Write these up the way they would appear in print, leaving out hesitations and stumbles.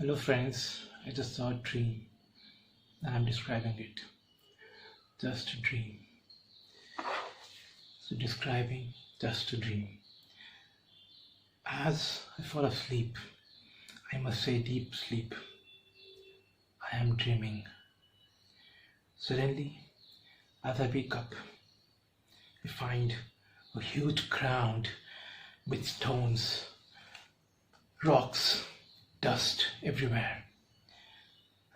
Hello friends, I just saw a dream. I'm describing it. Just a dream. So describing just a dream. As I fall asleep, I must say deep sleep, I am dreaming. Suddenly, as I wake up, I find a huge ground with stones, rocks, dust everywhere.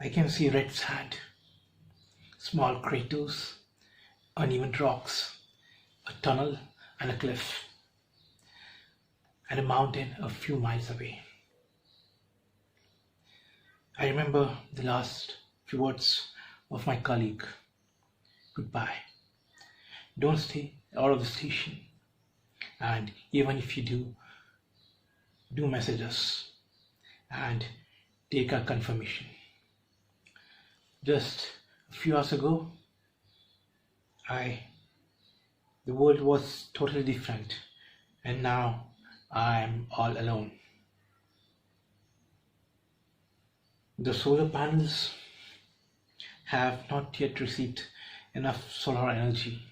I can see red sand, small craters, uneven rocks, a tunnel and a cliff, and a mountain a few miles away. I remember the last few words of my colleague. Goodbye. Don't stay out of the station. And even if you do message us and take our confirmation. Just a few hours ago, I the world was totally different, and now I'm all alone. The solar panels have not yet received enough solar energy,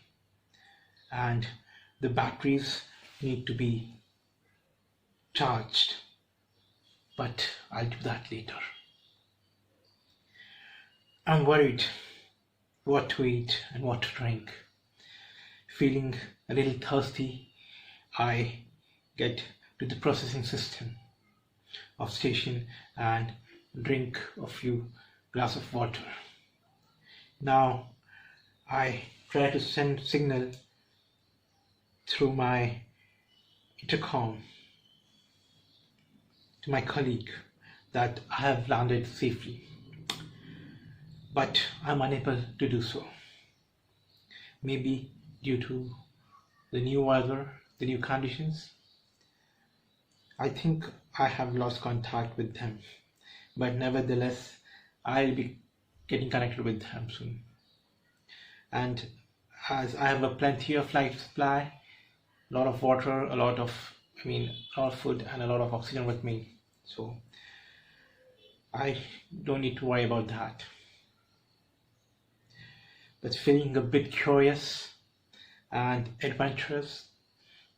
and the batteries need to be charged, but I'll do that later. I'm worried what to eat and what to drink. Feeling a little thirsty, I get to the processing system of station and drink a few glass of water. Now I try to send signal through my intercom to my colleague that I have landed safely, but I'm unable to do so. Maybe due to the new weather, the new conditions. I think I have lost contact with them, but nevertheless, I'll be getting connected with them soon. And as I have a plenty of life supply, a lot of water, a lot of food and a lot of oxygen with me. So I don't need to worry about that. But feeling a bit curious and adventurous,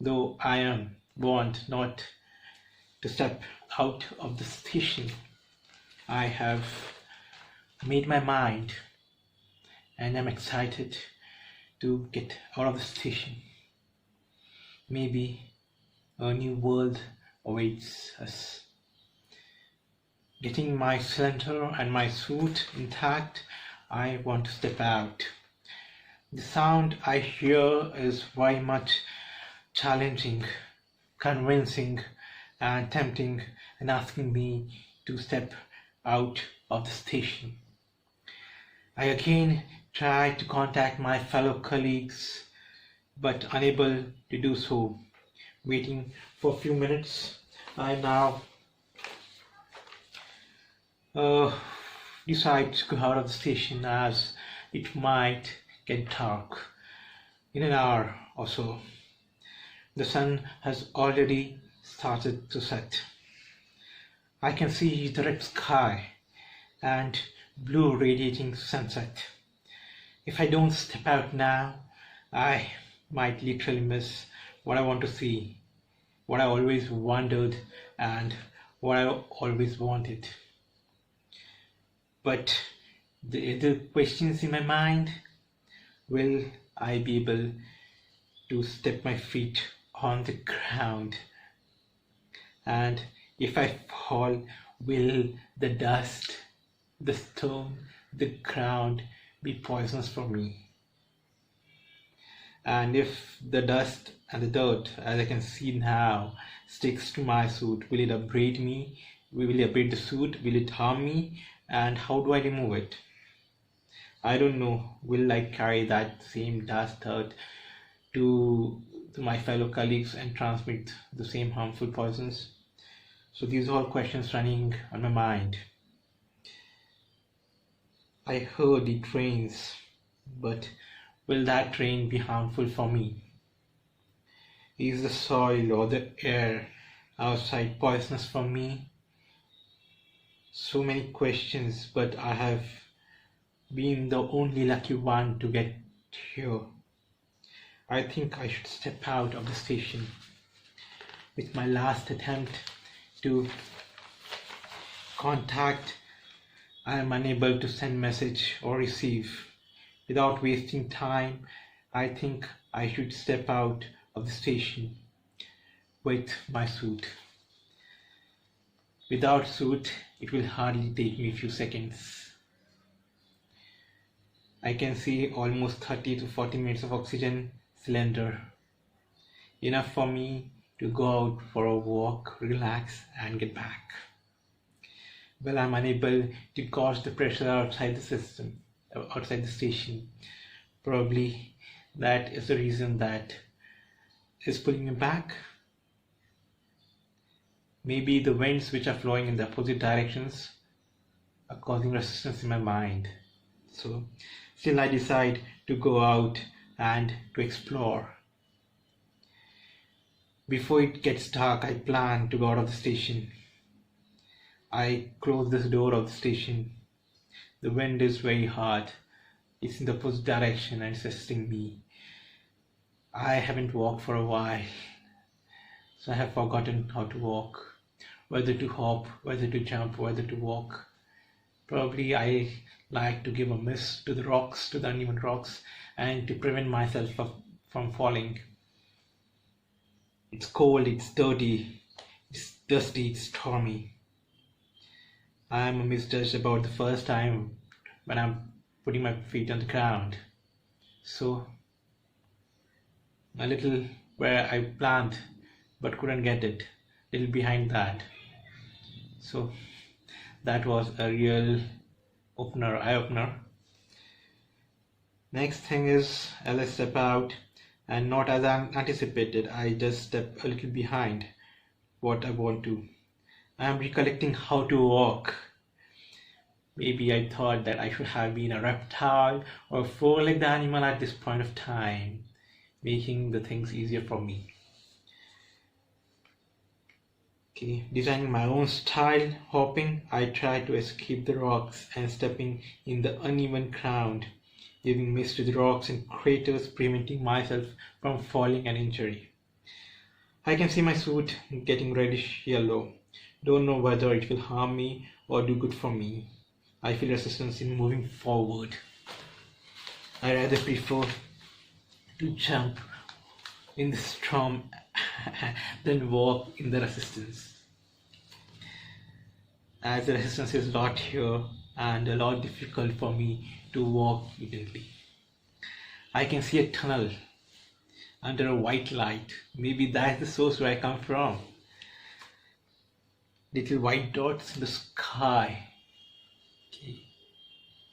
though I am warned not to step out of the station, I have made my mind and I'm excited to get out of the station. Maybe a new world awaits us. Getting my cylinder and my suit intact, I want to step out. The sound I hear is very much challenging, convincing, and tempting, and asking me to step out of the station. I again try to contact my fellow colleagues, but unable to do so. Waiting for a few minutes, I now decide to go out of the station as it might get dark in an hour or so. The sun has already started to set. I can see the red sky and blue radiating sunset. If I don't step out now, I might literally miss what I want to see, what I always wondered and what I always wanted. But the questions in my mind, will I be able to step my feet on the ground? And if I fall, will the dust, the stone, the ground be poisonous for me? And if the dust and the dirt, as I can see now, sticks to my suit, will it abrade me? Will it abrade the suit? Will it harm me? And how do I remove it? I don't know. Will I carry that same dust dirt to my fellow colleagues and transmit the same harmful poisons? So these are all questions running on my mind. I heard it rains, but will that rain be harmful for me? Is the soil or the air outside poisonous for me? so many questions, but I have been the only lucky one to get here. I think I should step out of the station with my last attempt to contact. I am unable to send message or receive. Without wasting time, I think I should step out of the station with my suit. Without suit, it will hardly take me a few seconds. I can see almost 30 to 40 minutes of oxygen cylinder. Enough for me to go out for a walk, relax and get back. Well, I'm unable to gauge the pressure outside the system, outside the station. Probably that is the reason that is pulling me back. Maybe the winds which are flowing in the opposite directions are causing resistance in my mind. So still I decide to go out and to explore. Before it gets dark, I plan to go out of the station. I close this door of the station. The wind is very hard. It's in the opposite direction and it's assisting me. I haven't walked for a while, so I have forgotten how to walk, whether to hop, whether to jump, whether to walk. Probably I like to give a miss to the rocks, to the uneven rocks, and to prevent myself from falling. It's cold, it's dirty, it's dusty, it's stormy. I am misjudged about the first time when I'm putting my feet on the ground. So a little where I planned but couldn't get it, little behind that. So that was a real eye-opener. Next thing is, as I step out, and not as I anticipated, I just step a little behind what I want to. I am recollecting how to walk. Maybe I thought that I should have been a reptile or a four-legged animal at this point of time, making the things easier for me. Okay, designing my own style hopping, I try to escape the rocks and stepping in the uneven ground, giving miss to the rocks and craters, preventing myself from falling and injury. I can see my suit getting reddish yellow. Don't know whether it will harm me or do good for me. I feel resistance in moving forward. I rather prefer to jump in the storm than walk in the resistance. As the resistance is a lot here and a lot difficult for me to walk evenly. I can see a tunnel under a white light. Maybe that's the source where I come from. Little white dots in the sky. Okay.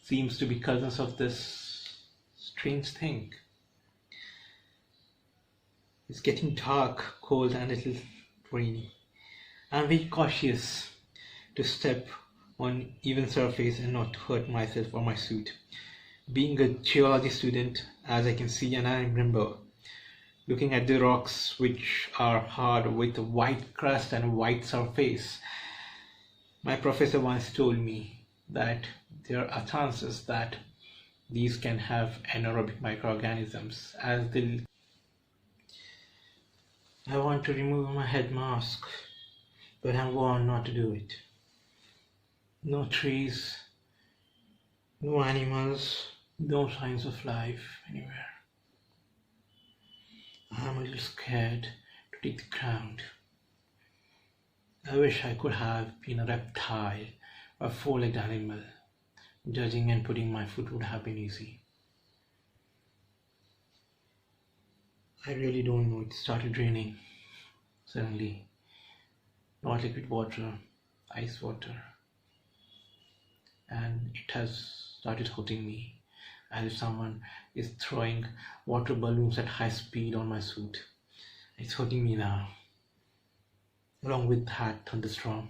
Seems to be cousins of this strange thing. It's getting dark, cold and a little rainy. I'm very cautious to step on even surface and not hurt myself or my suit. Being a geology student, as I can see and I remember, looking at the rocks which are hard with a white crust and a white surface, my professor once told me that there are chances that these can have anaerobic microorganisms as they. I want to remove my head mask, but I'm warned not to do it. No trees, no animals, no signs of life anywhere. I'm a little scared to take the ground. I wish I could have been a reptile or a four-legged animal. Judging and putting my foot would have been easy. I really don't know. It started raining suddenly. Not liquid water, ice water. And it has started hurting me as if someone is throwing water balloons at high speed on my suit. It's hurting me now. Along with that thunderstorm.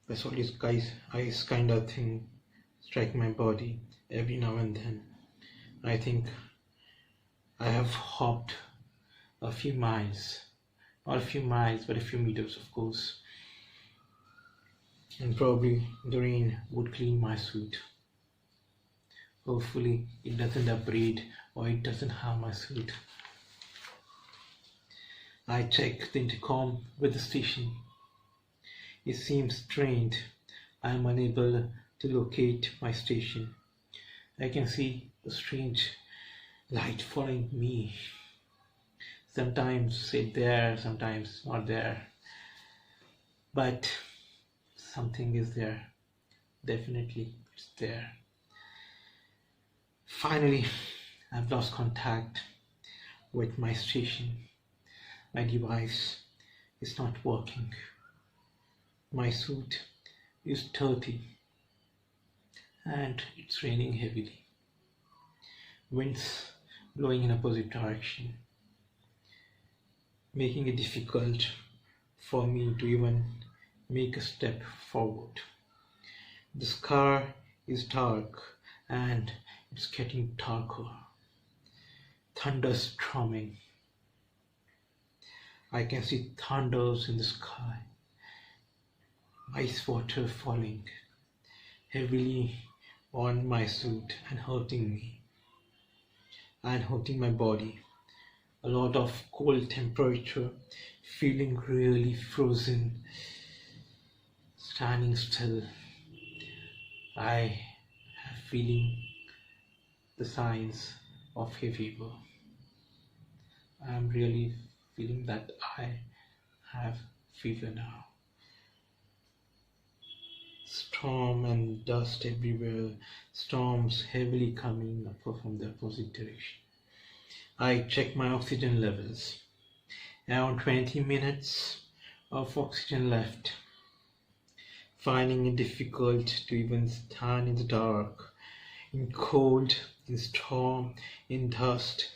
I saw this guy's ice kind of thing strike my body every now and then. I think I have hopped a few miles, not a few miles, but a few meters, of course. and probably the rain would clean my suit. Hopefully, it doesn't abrade or it doesn't harm my suit. I check the intercom with the station. It seems strained. I am unable to locate my station. I can see a strange light following me. Sometimes it's there, sometimes not there. But something is there. Definitely it's there. Finally, I've lost contact with my station. My device is not working. My suit is dirty and it's raining heavily. Winds blowing in opposite direction, making it difficult for me to even make a step forward. The sky is dark and it's getting darker. Thunder strumming. I can see thunders in the sky. Ice water falling heavily on my suit and hurting me and hurting my body. A lot of cold temperature, feeling really frozen, standing still. I have feeling the signs of hay fever. I am really feeling that I have fever now. Storm and dust everywhere, storms heavily coming up from the opposite direction. I check my oxygen levels. Around 20 minutes of oxygen left. Finding it difficult to even stand in the dark, in cold, in storm, in dust,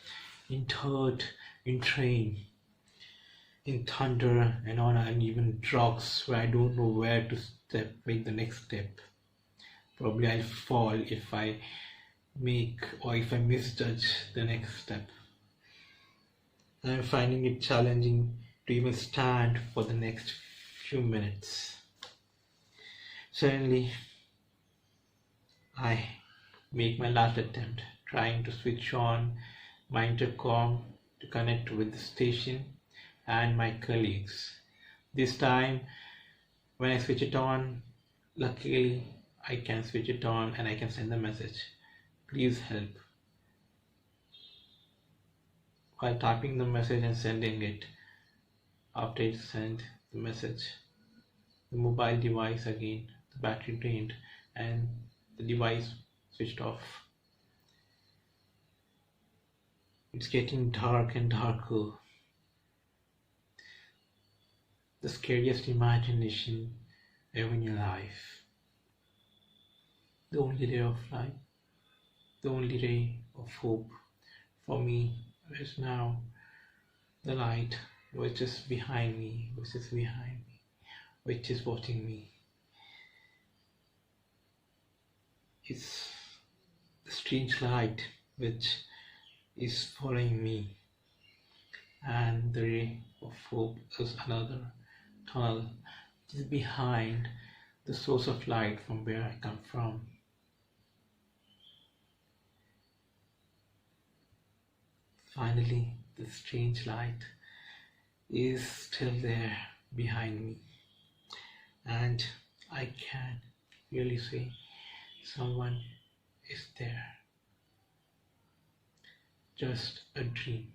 in dirt, in rain, in thunder, and on uneven rocks where I don't know where to make the next step. Probably I'll fall if I misjudge the next step. I'm finding it challenging to even stand for the next few minutes. Suddenly, I make my last attempt, trying to switch on my intercom to connect with the station and my colleagues. This time, when I switch it on, luckily I can switch it on and I can send the message, "Please help." While typing the message and sending it, after it sent the message, the mobile device again, the battery drained and the device switched off. It's getting dark and darker. The scariest imagination ever in your life. The only ray of light, the only ray of hope for me is now the light which is behind me, which is watching me. It's the strange light which is following me, and the ray of hope is another tunnel which is behind the source of light from where I come from. Finally, the strange light is still there behind me, and I can really say someone is there. Just a dream.